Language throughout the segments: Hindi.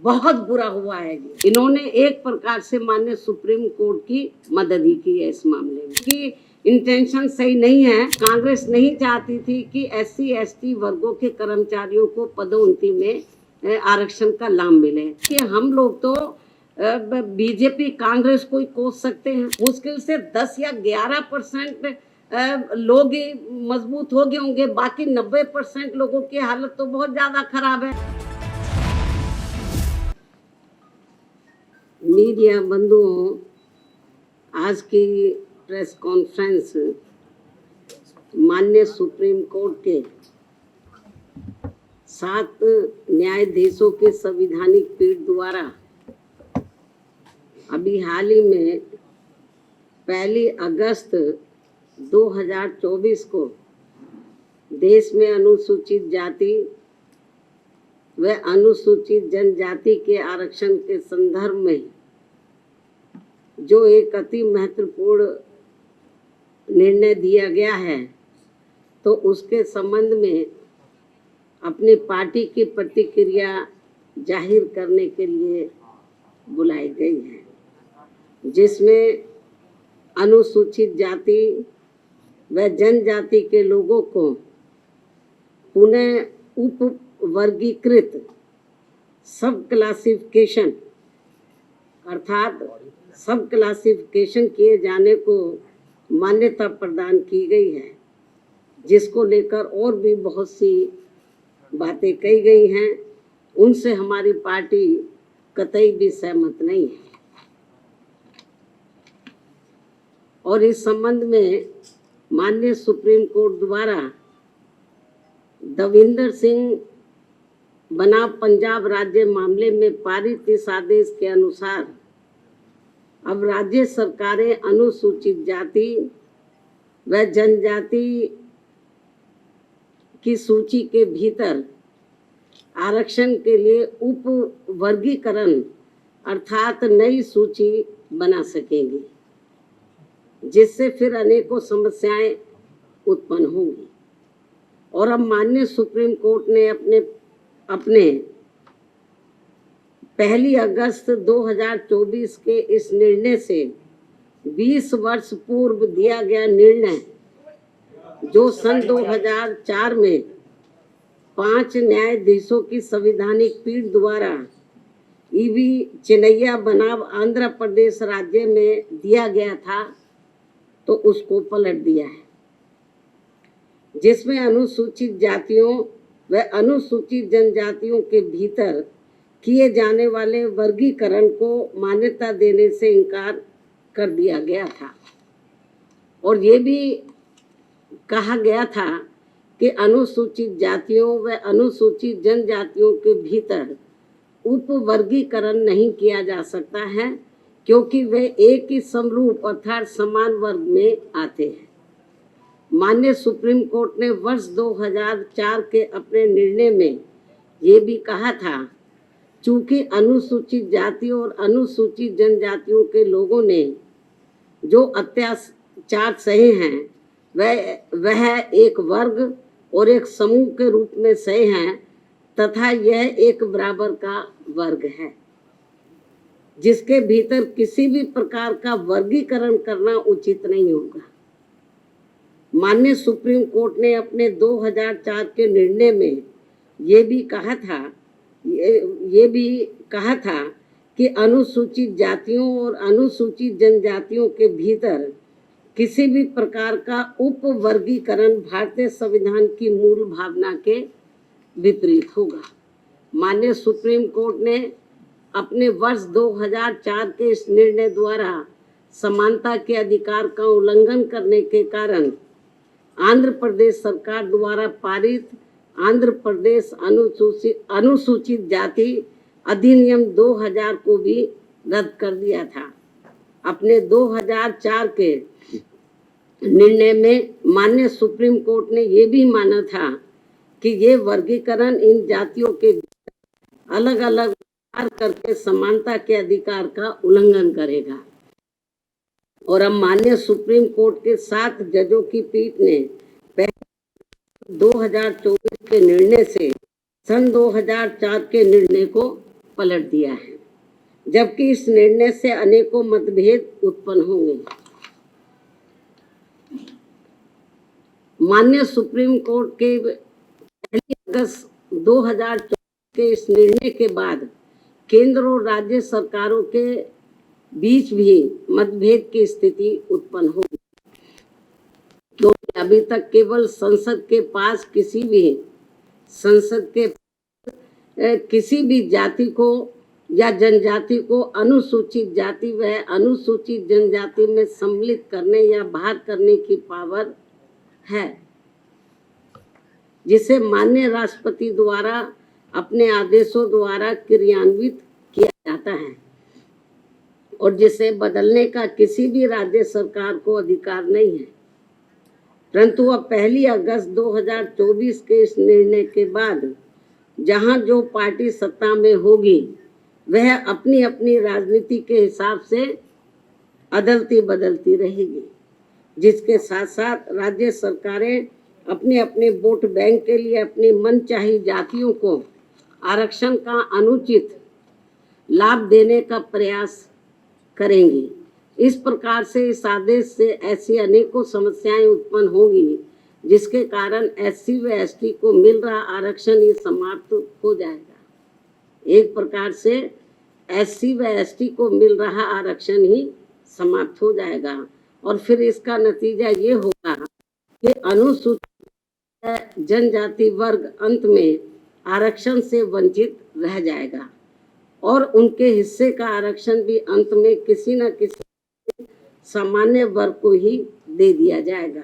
बहुत बुरा हुआ है। इन्होंने एक प्रकार से माननीय सुप्रीम कोर्ट की मदद ही की है इस मामले में कि इंटेंशन सही नहीं है। कांग्रेस नहीं चाहती थी कि SC ST वर्गों के कर्मचारियों को पदोन्नति में आरक्षण का लाभ मिले। कि हम लोग तो बीजेपी कांग्रेस को ही कोस सकते हैं। मुश्किल से 10 या 11% लोग ही मजबूत हो गए होंगे, बाकी 90% लोगों की हालत तो बहुत ज्यादा खराब है। मीडिया बंधुओं, आज की प्रेस कॉन्फ्रेंस माननीय सुप्रीम कोर्ट के 7 न्यायाधीशों के संवैधानिक पीठ द्वारा अभी हाल ही में 1 अगस्त 2024 को देश में अनुसूचित जाति व अनुसूचित जनजाति के आरक्षण के संदर्भ में जो एक अति महत्वपूर्ण निर्णय दिया गया है, तो उसके संबंध में अपनी पार्टी की प्रतिक्रिया जाहिर करने के लिए बुलाई गई है, जिसमें अनुसूचित जाति व जनजाति के लोगों को पुनः उप वर्गीकृत सब क्लासिफिकेशन अर्थात सब क्लासिफिकेशन किए जाने को मान्यता प्रदान की गई है, जिसको लेकर और भी बहुत सी बातें कही गई हैं। उनसे हमारी पार्टी कतई भी सहमत नहीं है और इस संबंध में माननीय सुप्रीम कोर्ट द्वारा दविंदर सिंह बनाम पंजाब राज्य मामले में पारित इस आदेश के अनुसार अब राज्य सरकारें अनुसूचित जाति व जनजाति की सूची के भीतर आरक्षण के लिए उप वर्गीकरण अर्थात नई सूची बना सकेंगी, जिससे फिर अनेकों समस्याएं उत्पन्न होंगी। और अब माननीय सुप्रीम कोर्ट ने अपने 1 अगस्त 2024 के इस निर्णय से 20 वर्ष पूर्व दिया गया निर्णय, जो सन 2004 में 5 न्यायाधीशों की संवैधानिक पीठ द्वारा EV चिनैया बनाम आंध्र प्रदेश राज्य में दिया गया था, तो उसको पलट दिया है, जिसमें अनुसूचित जातियों व अनुसूचित जनजातियों के भीतर किए जाने वाले वर्गीकरण को मान्यता देने से इनकार कर दिया गया था। और ये भी कहा गया था कि अनुसूचित जातियों व अनुसूचित जनजातियों के भीतर उप वर्गीकरण नहीं किया जा सकता है, क्योंकि वे एक ही समरूप अर्थात समान वर्ग में आते हैं। माननीय सुप्रीम कोर्ट ने वर्ष 2004 के अपने निर्णय में ये भी कहा था, चूंकि अनुसूचित जाति और अनुसूचित जनजातियों के लोगों ने जो अत्याचार सहे हैं वह एक वर्ग और एक समूह के रूप में सहे हैं, तथा यह एक बराबर का वर्ग है, जिसके भीतर किसी भी प्रकार का वर्गीकरण करना उचित नहीं होगा। माननीय सुप्रीम कोर्ट ने अपने 2004 के निर्णय में ये भी कहा था कि अनुसूचित जातियों और अनुसूचित जनजातियों के भीतर किसी भी प्रकार का उप वर्गीकरण भारतीय संविधान की मूल भावना के विपरीत होगा। माननीय सुप्रीम कोर्ट ने अपने वर्ष 2004 के इस निर्णय द्वारा समानता के अधिकार का उल्लंघन करने के कारण आंध्र प्रदेश सरकार द्वारा पारित आंध्र प्रदेश अनुसूचित जाति अधिनियम 2000 को भी रद्द कर दिया था। अपने 2004 के निर्णय में माननीय सुप्रीम कोर्ट ने ये भी माना था कि ये वर्गीकरण इन जातियों के अलग अलग करके समानता के अधिकार का उल्लंघन करेगा। और अब माननीय सुप्रीम कोर्ट के 7 जजों की पीठ ने 2024 के निर्णय से सन 2004 के निर्णय को पलट दिया है, जबकि इस निर्णय से अनेकों मतभेद उत्पन्न होंगे। माननीय सुप्रीम कोर्ट के 1 अगस्त 2024 के इस निर्णय के बाद केंद्र और राज्य सरकारों के बीच भी मतभेद की स्थिति उत्पन्न होगी, क्योंकि अभी तक केवल संसद के पास किसी भी जाति को या जनजाति को अनुसूचित जाति व अनुसूचित जनजाति में सम्मिलित करने या बाहर करने की पावर है, जिसे माननीय राष्ट्रपति द्वारा अपने आदेशों द्वारा क्रियान्वित किया जाता है और जिसे बदलने का किसी भी राज्य सरकार को अधिकार नहीं है। परंतु अब 1 अगस्त 2024 के इस निर्णय के बाद जहां जो पार्टी सत्ता में होगी वह अपनी अपनी राजनीति के हिसाब से अदलती बदलती रहेगी, जिसके साथ साथ राज्य सरकारें अपने अपने वोट बैंक के लिए अपनी मनचाही जातियों को आरक्षण का अनुचित लाभ देने का प्रयास करेंगी। इस प्रकार से इस आदेश से ऐसी अनेकों समस्याएं उत्पन्न होंगी, जिसके कारण SC व ST को मिल रहा आरक्षण ये समाप्त हो जाएगा। एक प्रकार से SC व ST को मिल रहा आरक्षण ही समाप्त हो जाएगा और फिर इसका नतीजा ये होगा कि अनुसूचित जनजाति वर्ग अंत में आरक्षण से वंचित रह जाएगा और उनके हिस्से का आरक्षण भी अंत में किसी न किसी सामान्य वर्ग को ही दे दिया जाएगा।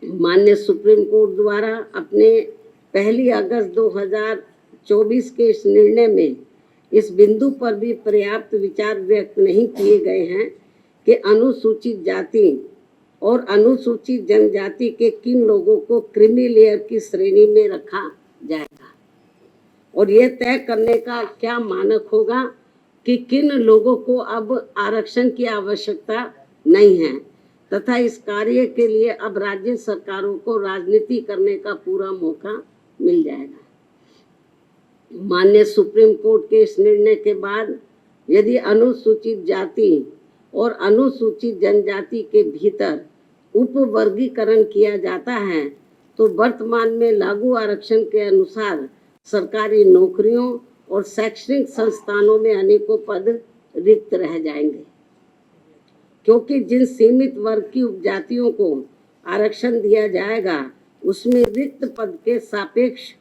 माननीय सुप्रीम कोर्ट द्वारा अपने 1 अगस्त 2024 के इस निर्णय में इस बिंदु पर भी पर्याप्त विचार व्यक्त नहीं किए गए हैं कि अनुसूचित जाति और अनुसूचित जनजाति के किन लोगों को क्रीमी लेयर की श्रेणी में रखा जाएगा और यह तय करने का क्या मानक होगा कि किन लोगों को अब आरक्षण की आवश्यकता नहीं है तथा इस कार्य के लिए अब राज्य सरकारों को राजनीति करने का पूरा मौका मिल जाएगा। माननीय सुप्रीम कोर्ट के इस निर्णय के बाद यदि अनुसूचित जाति और अनुसूचित जनजाति के भीतर उपवर्गीकरण किया जाता है तो वर्तमान में लागू आरक्षण के अनुसार सरकारी नौकरियों और शैक्षणिक संस्थानों में अनेकों पद रिक्त रह जाएंगे, क्योंकि जिन सीमित वर्ग की उपजातियों को आरक्षण दिया जाएगा उसमें रिक्त पद के सापेक्ष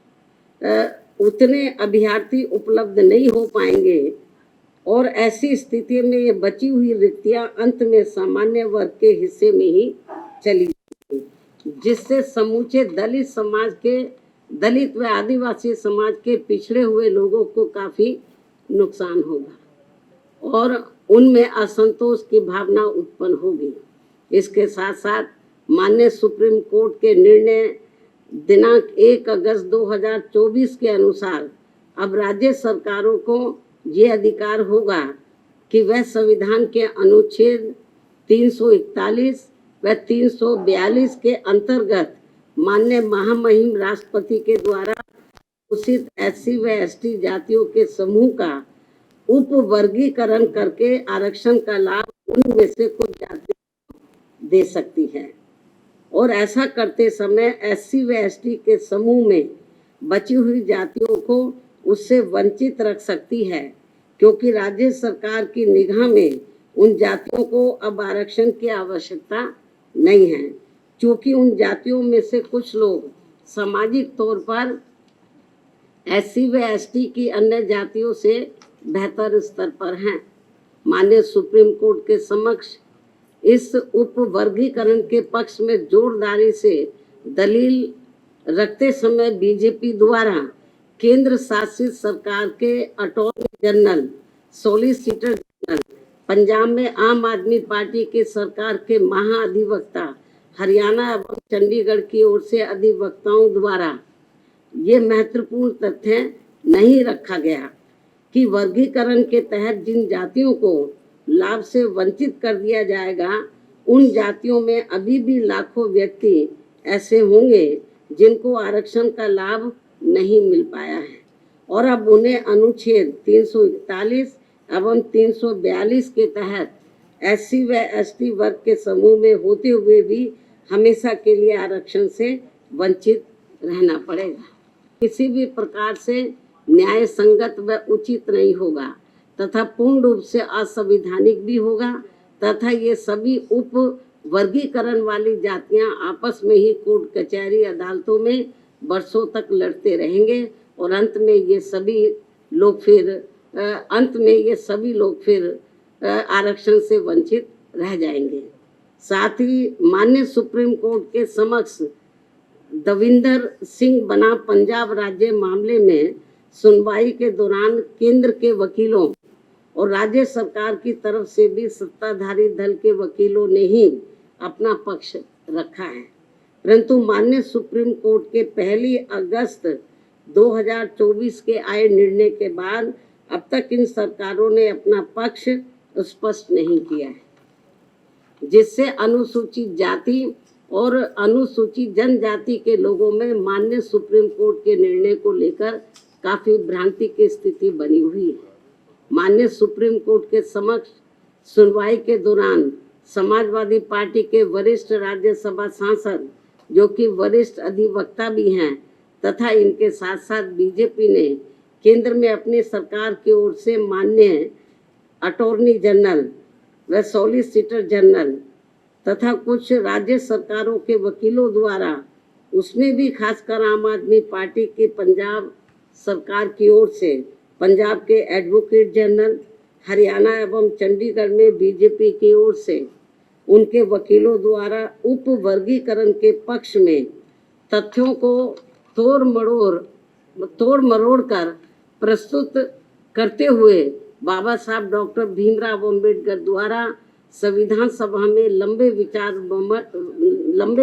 उतने अभ्यर्थी उपलब्ध नहीं हो पाएंगे और ऐसी स्थिति में ये बची हुई रिक्तियां अंत में सामान्य वर्ग के हिस्से में ही चली जाएंगी, जिससे समूचे दलित व आदिवासी समाज के पिछड़े हुए लोगों को काफी नुकसान होगा और उनमें असंतोष की भावना उत्पन्न होगी। इसके साथ साथ माननीय सुप्रीम कोर्ट के निर्णय दिनांक 1 अगस्त 2024 के अनुसार अब राज्य सरकारों को ये अधिकार होगा कि वह संविधान के अनुच्छेद 341 व 342 के अंतर्गत माननीय महामहिम राष्ट्रपति के द्वारा घोषित SC व ST जातियों के समूह का उपवर्गीकरण करके आरक्षण का लाभ उनमें से कुछ जातियों को दे सकती है और ऐसा करते समय SC व ST के समूह में बची हुई जातियों को उससे वंचित रख सकती है, क्योंकि राज्य सरकार की निगाह में उन जातियों को अब आरक्षण की आवश्यकता नहीं है, क्योंकि उन जातियों में से कुछ लोग सामाजिक तौर पर SC व ST की अन्य जातियों से बेहतर स्तर पर हैं। माननीय सुप्रीम कोर्ट के समक्ष इस उपवर्गीकरण के पक्ष में जोरदारी से दलील रखते समय बीजेपी द्वारा केंद्र शासित सरकार के attorney general, solicitor general, Punjab में आम आदमी पार्टी की सरकार के महाअधिवक्ता, हरियाणा एवं चंडीगढ़ की ओर से अधिवक्ताओं द्वारा ये महत्वपूर्ण तथ्य नहीं रखा गया कि वर्गीकरण के तहत जिन जातियों को लाभ से वंचित कर दिया जाएगा उन जातियों में अभी भी लाखों व्यक्ति ऐसे होंगे जिनको आरक्षण का लाभ नहीं मिल पाया है और अब उन्हें अनुच्छेद 341 एवं 342 के तहत SC व ST वर्ग के समूह में होते हुए भी हमेशा के लिए आरक्षण से वंचित रहना पड़ेगा। किसी भी प्रकार से न्याय संगत व उचित नहीं होगा तथा पूर्ण रूप से असंवैधानिक भी होगा तथा ये सभी उप वर्गीकरण वाली जातियां आपस में ही कोर्ट कचहरी अदालतों में वर्षों तक लड़ते रहेंगे और अंत में ये सभी लोग फिर आरक्षण से वंचित रह जाएंगे। साथ ही माननीय सुप्रीम कोर्ट के समक्ष दविंदर सिंह बनाम पंजाब राज्य मामले में सुनवाई के दौरान केंद्र के वकीलों और राज्य सरकार की तरफ से भी सत्ताधारी दल के वकीलों ने ही अपना पक्ष रखा है, परंतु माननीय सुप्रीम कोर्ट के 1 अगस्त 2024 के आए निर्णय के बाद अब तक इन सरकारों ने अपना पक्ष स्पष्ट नहीं किया है, जिससे अनुसूचित जाति और अनुसूचित जनजाति के लोगों में माननीय सुप्रीम कोर्ट के निर्णय को लेकर काफी भ्रांति की स्थिति बनी हुई है। माननीय सुप्रीम कोर्ट के समक्ष सुनवाई के दौरान समाजवादी पार्टी के वरिष्ठ राज्यसभा सांसद जो कि वरिष्ठ अधिवक्ता भी हैं तथा इनके साथ साथ बीजेपी ने केंद्र में अपनी सरकार की ओर से माननीय अटॉर्नी जनरल व सॉलिसिटर जनरल तथा कुछ राज्य सरकारों के वकीलों द्वारा, उसमें भी खासकर आम आदमी पार्टी की पंजाब सरकार की ओर से पंजाब के एडवोकेट जनरल, हरियाणा एवं चंडीगढ़ में बीजेपी की ओर से उनके वकीलों द्वारा उप वर्गीकरण के पक्ष में तथ्यों को तोड़ मरोड़ कर प्रस्तुत करते हुए बाबा साहब डॉक्टर भीमराव अम्बेडकर द्वारा संविधान सभा में लंबे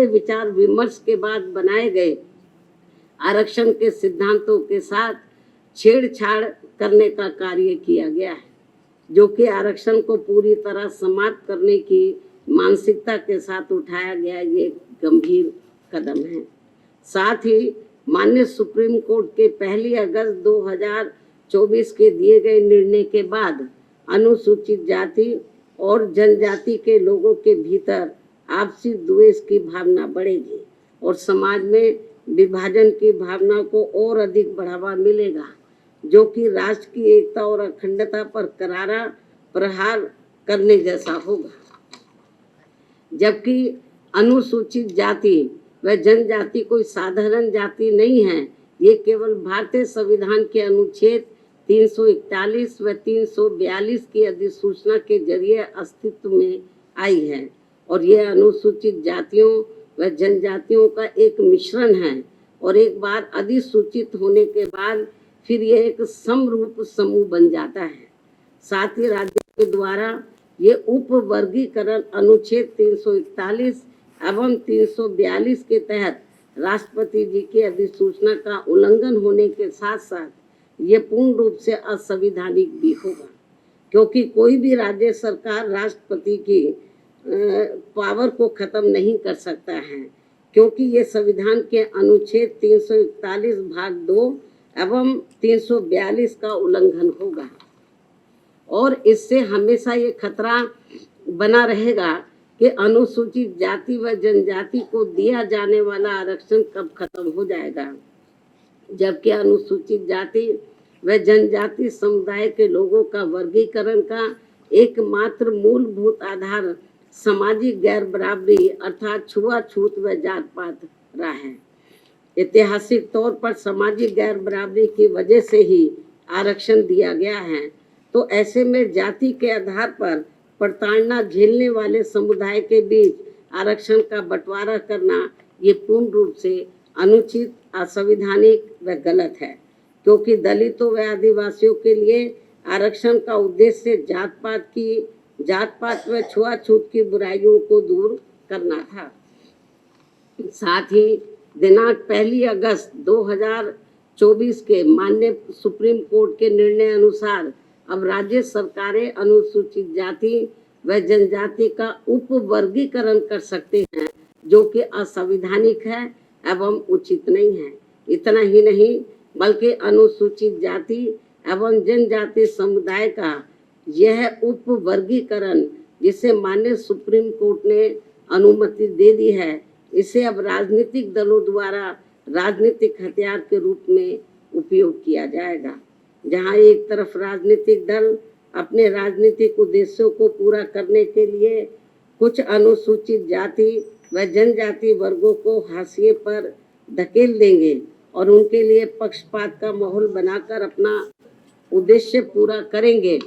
विचार विमर्श के बाद बनाए गए आरक्षण के सिद्धांतों के साथ छेड़छाड़ करने का कार्य किया गया है, जो कि आरक्षण को पूरी तरह समाप्त करने की मानसिकता के साथ उठाया गया ये गंभीर कदम है। साथ ही माननीय सुप्रीम कोर्ट के 1 अगस्त 2024 के दिए गए निर्णय के बाद अनुसूचित जाति और जनजाति के लोगों के भीतर आपसी द्वेष की भावना बढ़ेगी और समाज में विभाजन की भावना को और अधिक बढ़ावा मिलेगा, जो कि राष्ट्र की एकता और अखंडता पर करारा प्रहार करने जैसा होगा। जबकि अनुसूचित जाति व जनजाति कोई साधारण जाति नहीं है, ये केवल भारतीय संविधान के अनुच्छेद 341 व 342 की अधिसूचना के जरिए अस्तित्व में आई है और यह अनुसूचित जातियों व जनजातियों का एक मिश्रण है और एक बार अधिसूचित होने के बाद फिर यह एक समरूप समूह बन जाता है। साथ ही राज्य के द्वारा ये उप वर्गीकरण अनुच्छेद 341 एवं 342 के तहत राष्ट्रपति जी की अधिसूचना का उल्लंघन होने के साथ साथ ये पूर्ण रूप से असंवैधानिक भी होगा, क्योंकि कोई भी राज्य सरकार राष्ट्रपति की पावर को खत्म नहीं कर सकता है, क्योंकि ये संविधान के अनुच्छेद 341 भाग 2 एवं 342 का उल्लंघन होगा और इससे हमेशा ये खतरा बना रहेगा कि अनुसूचित जाति व जनजाति को दिया जाने वाला आरक्षण कब खत्म हो जाएगा, जबकि अनुसूचित जाति व जनजाति समुदाय के लोगों का वर्गीकरण का एकमात्र मूलभूत आधार सामाजिक गैर बराबरी अर्थात छुआछूत व जात पात रहा है। ऐतिहासिक तौर पर सामाजिक गैर बराबरी की वजह से ही आरक्षण दिया गया है, तो ऐसे में जाति के आधार पर प्रताड़ना झेलने वाले समुदाय के बीच आरक्षण का बंटवारा करना ये पूर्ण रूप से अनुचित, असंवैधानिक व गलत है, क्योंकि दलितों व आदिवासियों के लिए आरक्षण का उद्देश्य जात पात व छुआछूत की बुराइयों को दूर करना था। साथ ही दिनांक 1 अगस्त 2024 के माननीय सुप्रीम कोर्ट के निर्णय अनुसार अब राज्य सरकारें अनुसूचित जाति व जनजाति का उप वर्गीकरण कर सकते हैं, जो कि असंवैधानिक है एवं उचित नहीं है। इतना ही नहीं, बल्कि अनुसूचित जाति एवं जनजाति समुदाय का यह उप वर्गीकरण, जिसे माननीय सुप्रीम कोर्ट ने अनुमति दे दी है, इसे अब राजनीतिक दलों द्वारा राजनीतिक हथियार के रूप में उपयोग किया जाएगा। जहां एक तरफ राजनीतिक दल अपने राजनीतिक उद्देश्यों को पूरा करने के लिए कुछ अनुसूचित जाति व जनजाति वर्गों को हाशिए पर धकेल देंगे और उनके लिए पक्षपात का माहौल बनाकर अपना उद्देश्य पूरा करेंगे,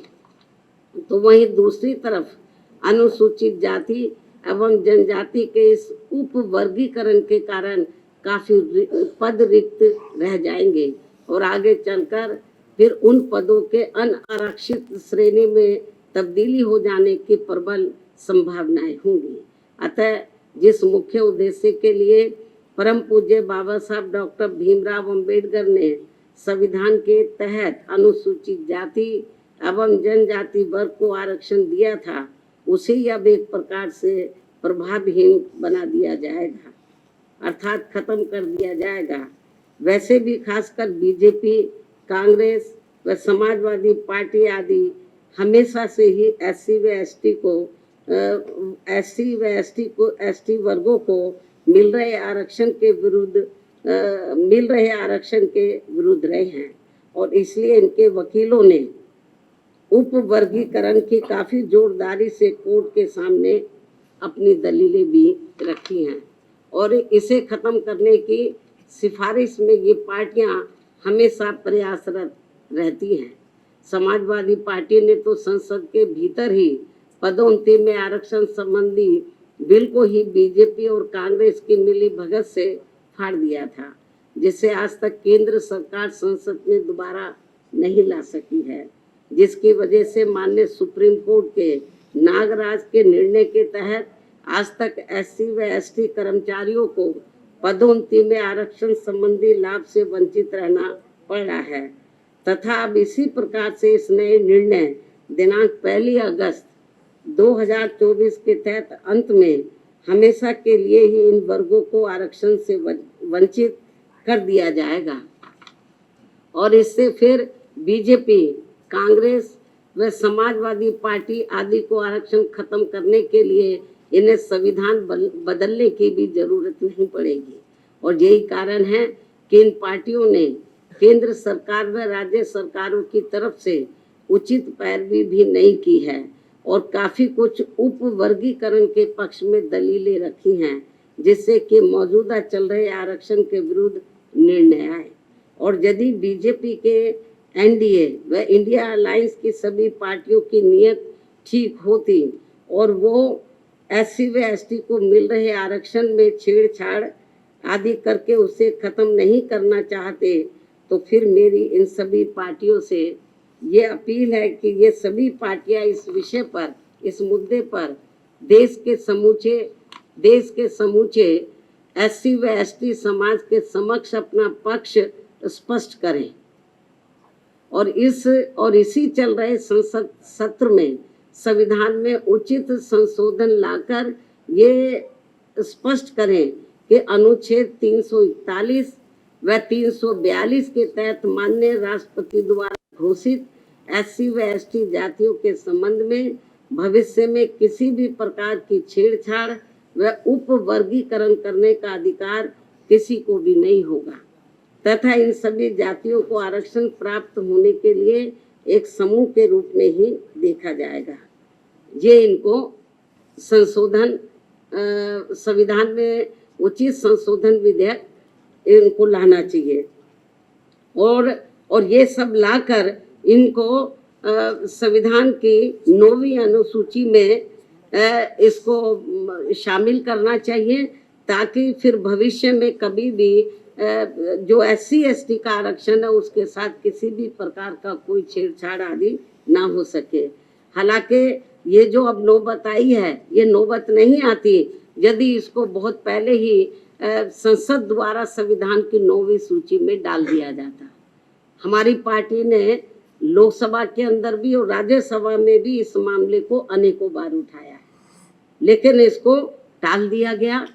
तो वहीं दूसरी तरफ अनुसूचित जाति एवं जनजाति के इस उप वर्गीकरण के कारण काफी पद रिक्त रह जाएंगे और आगे चलकर फिर उन पदों के अनारक्षित श्रेणी में तब्दीली हो जाने की प्रबल संभावनाएं होंगी। अतः जिस मुख्य उद्देश्य के लिए परम पूज्य बाबा साहब डॉक्टर भीमराव अंबेडकर ने संविधान के तहत अनुसूचित जाति एवं जनजाति वर्ग को आरक्षण दिया था, उसे अब एक प्रकार से प्रभावहीन बना दिया जाएगा, अर्थात खत्म कर दिया जाएगा। वैसे भी खासकर बीजेपी, कांग्रेस व समाजवादी पार्टी आदि हमेशा से ही एसटी वर्गों को मिल रहे आरक्षण के विरुद्ध रहे हैं और इसलिए इनके वकीलों ने उप वर्गीकरण की काफी जोरदारी से कोर्ट के सामने अपनी दलीलें भी रखी हैं और इसे खत्म करने की सिफारिश में ये पार्टियां हमेशा प्रयासरत रहती हैं। समाजवादी पार्टी ने तो संसद के भीतर ही पदोन्नति में आरक्षण संबंधी बिल को ही बीजेपी और कांग्रेस की मिली भगत से फाड़ दिया था, जिसे आज तक केंद्र सरकार संसद में दोबारा नहीं ला सकी है, जिसकी वजह से माननीय सुप्रीम कोर्ट के नागराज के निर्णय के तहत आज तक एससी व एसटी कर्मचारियों को पदोन्नति में आरक्षण संबंधी लाभ से वंचित रहना पड़ रहा है तथा अब इसी प्रकार से इस नए निर्णय दिनांक 1 अगस्त 2024 के तहत अंत में हमेशा के लिए ही इन वर्गों को आरक्षण से वंचित कर दिया जाएगा और इससे फिर बीजेपी, कांग्रेस व समाजवादी पार्टी आदि को आरक्षण खत्म करने के लिए इन्हें संविधान बदलने की भी जरूरत नहीं पड़ेगी। और यही कारण है कि इन पार्टियों ने केंद्र सरकार व राज्य सरकारों की तरफ से उचित पैरवी भी नहीं की है और काफी कुछ उप वर्गीकरण के पक्ष में दलीलें रखी हैं, जिससे कि मौजूदा चल रहे आरक्षण के विरुद्ध निर्णय आए। और यदि बीजेपी के एनडीए व इंडिया अलायंस की सभी पार्टियों की नीयत ठीक होती और वो एससी व एसटी को मिल रहे आरक्षण में छेड़छाड़ आदि करके उसे खत्म नहीं करना चाहते, तो फिर मेरी इन सभी पार्टियों से ये अपील है कि ये सभी पार्टियां इस विषय पर, इस मुद्दे पर देश के समूचे एससी व एसटी समाज के समक्ष अपना पक्ष स्पष्ट करें और इसी चल रहे संसद सत्र में संविधान में उचित संशोधन लाकर ये स्पष्ट करें कि अनुच्छेद 341 व 342 के तहत माननीय राष्ट्रपति द्वारा घोषित एससी व एसटी जातियों के संबंध में भविष्य में किसी भी प्रकार की छेड़छाड़ व उप वर्गीकरण करने का अधिकार किसी को भी नहीं होगा तथा इन सभी जातियों को आरक्षण प्राप्त होने के लिए एक समूह के रूप में ही देखा जाएगा। ये इनको संशोधन संविधान में उचित संशोधन विधेयक इनको लाना चाहिए और ये सब लाकर इनको संविधान की 9वीं अनुसूची में इसको शामिल करना चाहिए ताकि फिर भविष्य में कभी भी जो एससी एसटी का आरक्षण है उसके साथ किसी भी प्रकार का कोई छेड़छाड़ आदि ना हो सके। हालांकि ये जो अब नौबत आई है ये नौबत नहीं आती यदि इसको बहुत पहले ही संसद द्वारा संविधान की 9वीं सूची में डाल दिया जाता। हमारी पार्टी ने लोकसभा के अंदर भी और राज्यसभा में भी इस मामले को अनेकों बार उठाया है, लेकिन इसको टाल दिया गया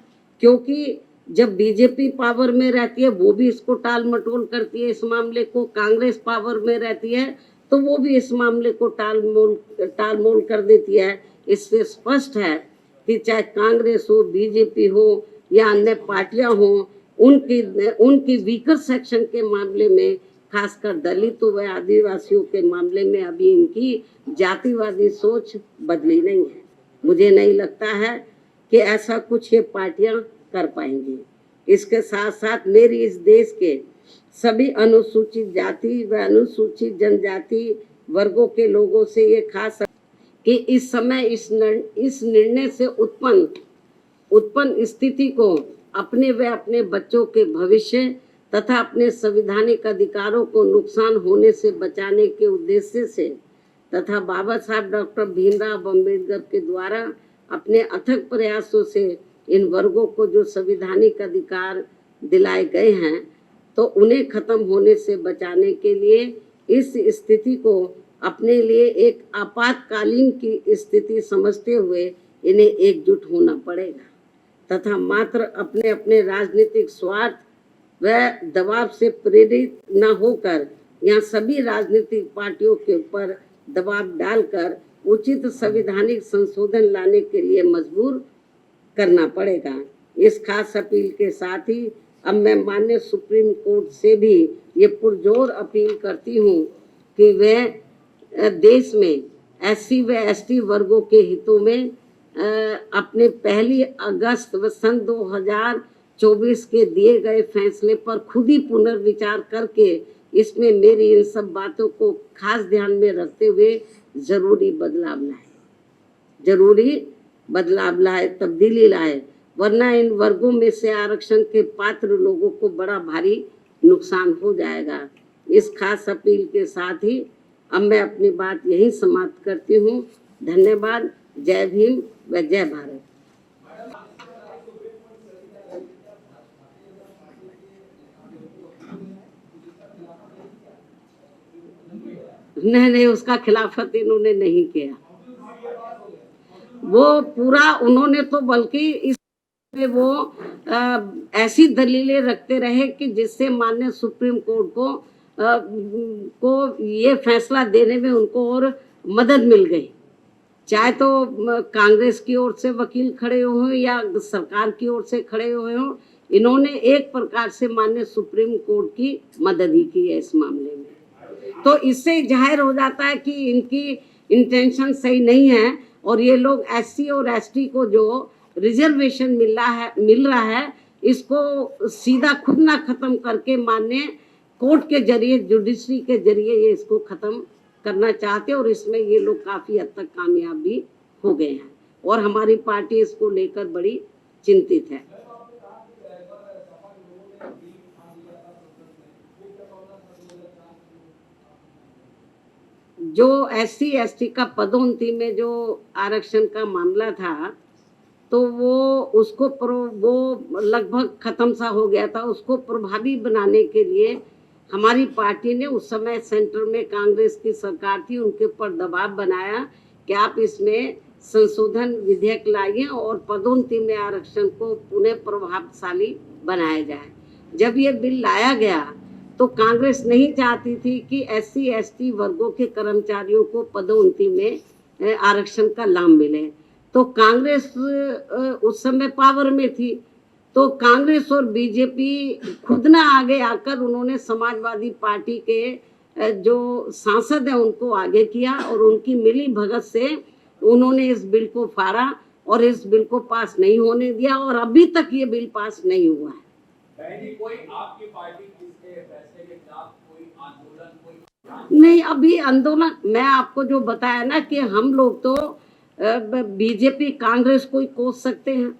क्योंकि जब बीजेपी पावर में रहती है वो भी इसको टाल मटोल करती है, इस मामले को। कांग्रेस पावर में रहती है तो वो भी इस मामले को टाल मोल कर देती है। इससे स्पष्ट है कि चाहे कांग्रेस हो, बीजेपी हो या अन्य पार्टियां हो, उनकी वीकर सेक्शन के मामले में, खासकर दलितों व आदिवासियों के मामले में अभी इनकी जातिवादी सोच बदली नहीं है। मुझे नहीं लगता है कि ऐसा कुछ ये पार्टियां कर पाएंगी। इसके साथ साथ मेरी इस देश के सभी अनुसूचित जाति व अनुसूचित जनजाति वर्गों के लोगों से ये खास कि इस समय इस निर्णय से उत्पन्न स्थिति को अपने व अपने बच्चों के भविष्य तथा अपने संवैधानिक अधिकारों को नुकसान होने से बचाने के उद्देश्य से तथा बाबा साहब डॉक्टर भीमराव अम्बेडकर के द्वारा अपने अथक प्रयासों से इन वर्गों को जो संवैधानिक अधिकार दिलाए गए हैं, तो उन्हें खत्म होने से बचाने के लिए इस स्थिति को अपने लिए एक आपातकालीन की स्थिति समझते हुए इन्हें एकजुट होना पड़ेगा तथा मात्र अपने अपने राजनीतिक स्वार्थ व दबाव से प्रेरित न होकर यहाँ सभी राजनीतिक पार्टियों के ऊपर दबाव डालकर उचित संवैधानिक संशोधन लाने के लिए मजबूर करना पड़ेगा। इस खास अपील के साथ ही अब मैं माननीय सुप्रीम कोर्ट से भी ये पुरजोर अपील करती हूँ कि वे देश में SC व ST वर्गों के हितों में अपने 1 अगस्त सन 2024 के दिए गए फैसले पर खुद ही पुनर्विचार करके इसमें मेरी इन सब बातों को खास ध्यान में रखते हुए जरूरी बदलाव लाए, तब्दीली लाए, वरना इन वर्गों में से आरक्षण के पात्र लोगों को बड़ा भारी नुकसान हो जाएगा। इस खास अपील के साथ ही अब मैं अपनी बात यहीं समाप्त करती हूँ। धन्यवाद। जय भीम व जय भारत। नहीं, उसका खिलाफत इन्होंने नहीं किया। वो पूरा उन्होंने तो बल्कि इस में वो ऐसी दलीलें रखते रहे कि जिससे माननीय सुप्रीम कोर्ट को ये फैसला देने में उनको और मदद मिल गई। चाहे तो कांग्रेस की ओर से वकील खड़े हुए या सरकार की ओर से खड़े हुए हों, इन्होंने एक प्रकार से माननीय सुप्रीम कोर्ट की मदद ही की है इस मामले में। तो इससे जाहिर हो जाता है कि इनकी इंटेंशन सही नहीं है और ये लोग SC और ST को जो रिजर्वेशन मिल रहा है इसको सीधा खुद ना खत्म करके माननीय कोर्ट के जरिए, जुडिशरी के जरिए ये इसको खत्म करना चाहते और इसमें ये लोग काफी हद तक कामयाब भी हो गए हैं और हमारी पार्टी इसको लेकर बड़ी चिंतित है। जो SC ST का पदोन्नति में जो आरक्षण का मामला था तो वो लगभग खत्म सा हो गया था। उसको प्रभावी बनाने के लिए हमारी पार्टी ने उस समय सेंटर में कांग्रेस की सरकार थी, उनके ऊपर दबाव बनाया कि आप इसमें संशोधन विधेयक लाइए और पदोन्नति में आरक्षण को पुनः प्रभावशाली बनाया जाए। जब ये बिल लाया गया तो कांग्रेस नहीं चाहती थी कि SC ST वर्गों के कर्मचारियों को पदोन्नति में आरक्षण का लाभ मिले। तो कांग्रेस उस समय पावर में थी, तो कांग्रेस और बीजेपी खुद ना आगे आकर उन्होंने समाजवादी पार्टी के जो सांसद हैं उनको आगे किया और उनकी मिली भगत से उन्होंने इस बिल को फाड़ा और इस बिल को पास नहीं होने दिया और अभी तक ये बिल पास नहीं हुआ है। कोई आपकी पार्टी इसके फैसले के खिलाफ कोई आंदोलन नहीं, अभी आंदोलन मैं आपको जो बताया ना कि हम लोग तो बीजेपी कांग्रेस को ही कोस सकते हैं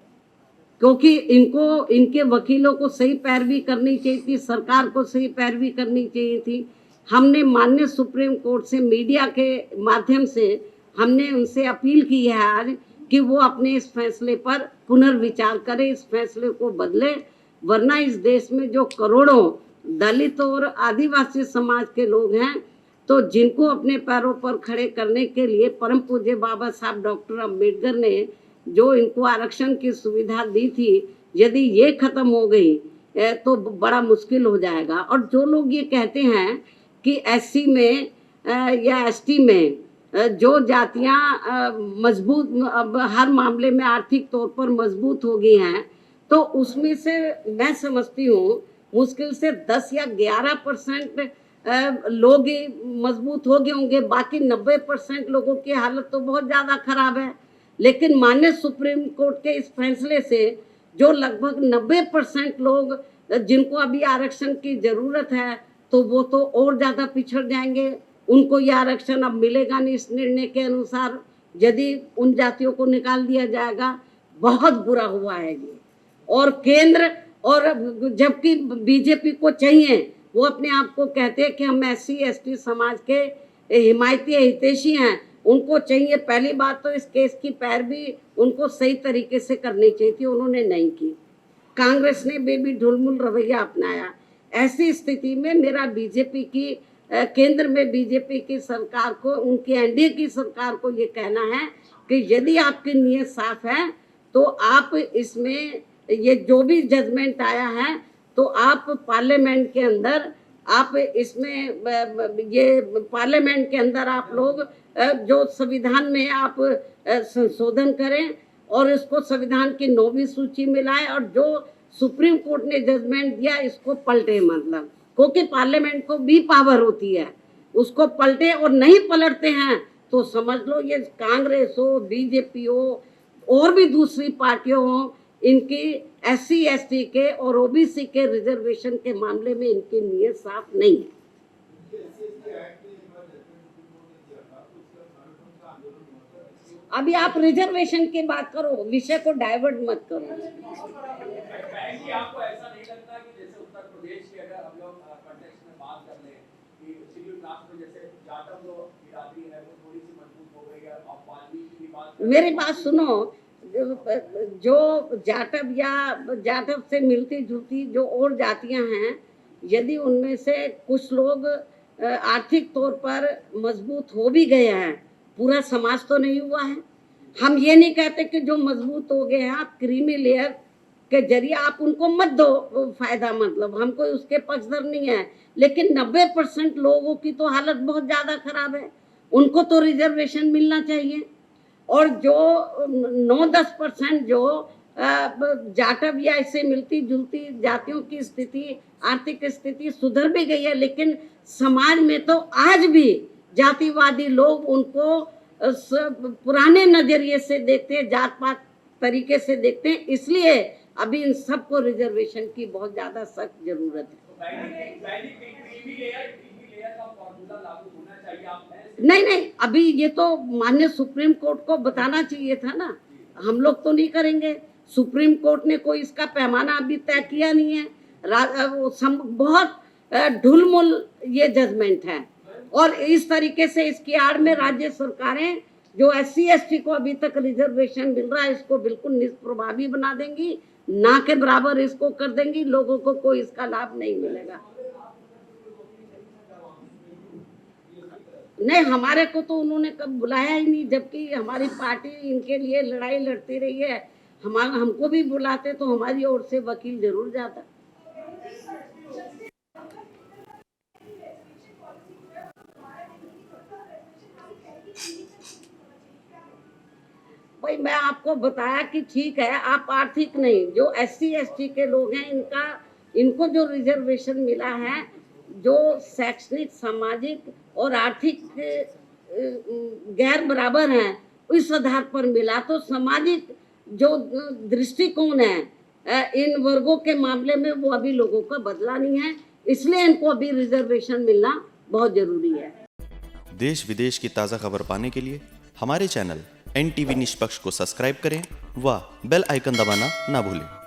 क्योंकि इनके वकीलों को सही पैरवी करनी चाहिए थी, सरकार को सही पैरवी करनी चाहिए थी। हमने माननीय सुप्रीम कोर्ट से मीडिया के माध्यम से हमने उनसे अपील की है आज कि वो अपने इस फैसले पर पुनर्विचार करें, इस फैसले को बदले, वरना इस देश में जो करोड़ों दलित और आदिवासी समाज के लोग हैं तो जिनको अपने पैरों पर खड़े करने के लिए परम पूज्य बाबा साहब डॉक्टर अम्बेडकर ने जो इनको आरक्षण की सुविधा दी थी, यदि ये खत्म हो गई तो बड़ा मुश्किल हो जाएगा। और जो लोग ये कहते हैं कि एससी में या एसटी में जो जातियां मजबूत अब हर मामले में आर्थिक तौर पर मजबूत हो गई हैं, तो उसमें से मैं समझती हूँ मुश्किल से 10 या 11% लोग ही मजबूत हो गए होंगे, बाकी 90% लोगों की हालत तो बहुत ज़्यादा खराब है। लेकिन माननीय सुप्रीम कोर्ट के इस फैसले से जो लगभग 90% लोग जिनको अभी आरक्षण की ज़रूरत है, तो वो तो और ज़्यादा पिछड़ जाएंगे। उनको ये आरक्षण अब मिलेगा नहीं इस निर्णय के अनुसार। यदि उन जातियों को निकाल दिया जाएगा, बहुत बुरा हुआ है ये। और केंद्र और जबकि बीजेपी को चाहिए, वो अपने आप को कहते हैं कि हम एससी एसटी समाज के हिमायती हितैषी हैं, उनको चाहिए पहली बात तो इस केस की पैरवी उनको सही तरीके से करनी चाहिए थी, उन्होंने नहीं की। कांग्रेस ने बेबी ढुलमुल रवैया अपनाया। ऐसी स्थिति में मेरा बीजेपी की केंद्र में बीजेपी की सरकार को, उनकी एनडीए की सरकार को ये कहना है कि यदि आपकी नीयत साफ है तो आप इसमें ये जो भी जजमेंट आया है तो आप पार्लियामेंट के अंदर आप इसमें ये पार्लियामेंट के अंदर आप लोग जो संविधान में आप संशोधन करें और इसको संविधान की 9वीं सूची में लाए और जो सुप्रीम कोर्ट ने जजमेंट दिया इसको पलटे। मतलब क्योंकि पार्लियामेंट को भी पावर होती है, उसको पलटे और नहीं पलटते हैं तो समझ लो ये कांग्रेस हो, बीजेपी हो और भी दूसरी पार्टियों हो, इनकी एससी एसटी के और ओबीसी के रिजर्वेशन के मामले में इनकी नीयत साफ नहीं है। अभी आप रिजर्वेशन की बात करो, विषय को डाइवर्ट मत करो। बहन जी, आपको ऐसा नहीं लगता कि जैसे उत्तर प्रदेश की अगर हम लोग कॉन्टेक्स्ट में बात कर लें कि शेड्यूल कास्ट में जैसे जाटव जो बिरादरी है वो थोड़ी सी मजबूत हो गई है, आप वाल्मीकि की बात, मेरी बात सुनो, जो जाटव या जाटव से मिलती जुलती जो और जातियां हैं, यदि उनमें से कुछ लोग आर्थिक तौर पर मजबूत हो भी गए हैं, पूरा समाज तो नहीं हुआ है। हम ये नहीं कहते कि जो मजबूत हो गए हैं आप क्रीमी लेयर के जरिए आप उनको मत दो फायदा, मतलब हम कोई उसके पक्षधर नहीं है, लेकिन 90% लोगों की तो हालत बहुत ज़्यादा खराब है, उनको तो रिजर्वेशन मिलना चाहिए। और जो 9-10% जो जाटव या इससे मिलती जुलती जातियों की स्थिति, आर्थिक स्थिति सुधर भी गई है, लेकिन समाज में तो आज भी जातिवादी लोग उनको पुराने नजरिए से देखते हैं, जात पात तरीके से देखते हैं, इसलिए अभी इन सबको रिजर्वेशन की बहुत ज्यादा सख्त जरूरत है। नहीं, अभी ये तो माननीय सुप्रीम कोर्ट को बताना चाहिए था ना, हम लोग तो नहीं करेंगे। सुप्रीम कोर्ट ने कोई इसका पैमाना अभी तय किया नहीं है, बहुत ढुलमुल ये जजमेंट है। और इस तरीके से इसकी आड़ में राज्य सरकारें जो एससी एसटी को अभी तक रिजर्वेशन मिल रहा है इसको बिल्कुल निष्प्रभावी बना देंगी, ना के बराबर इसको कर देंगी, लोगों को कोई इसका लाभ नहीं मिलेगा। नहीं, हमारे को तो उन्होंने कब बुलाया ही नहीं, जबकि हमारी पार्टी इनके लिए लड़ाई लड़ती रही है। हमको भी बुलाते तो हमारी ओर से वकील जरूर जाता। भाई मैं आपको बताया कि ठीक है, आप आर्थिक नहीं, जो एससी एसटी के लोग हैं इनको जो रिजर्वेशन मिला है, जो शैक्षणिक, सामाजिक और आर्थिक गैर बराबर हैं, इस आधार पर मिला। तो सामाजिक जो दृष्टिकोण है इन वर्गों के मामले में वो अभी लोगों का बदला नहीं है, इसलिए इनको अभी रिजर्वेशन मिलना बहुत जरूरी है। देश विदेश की ताज़ा खबर पाने के लिए हमारे चैनल NTV निष्पक्ष को सब्सक्राइब करें व बेल आइकन दबाना ना भूलें।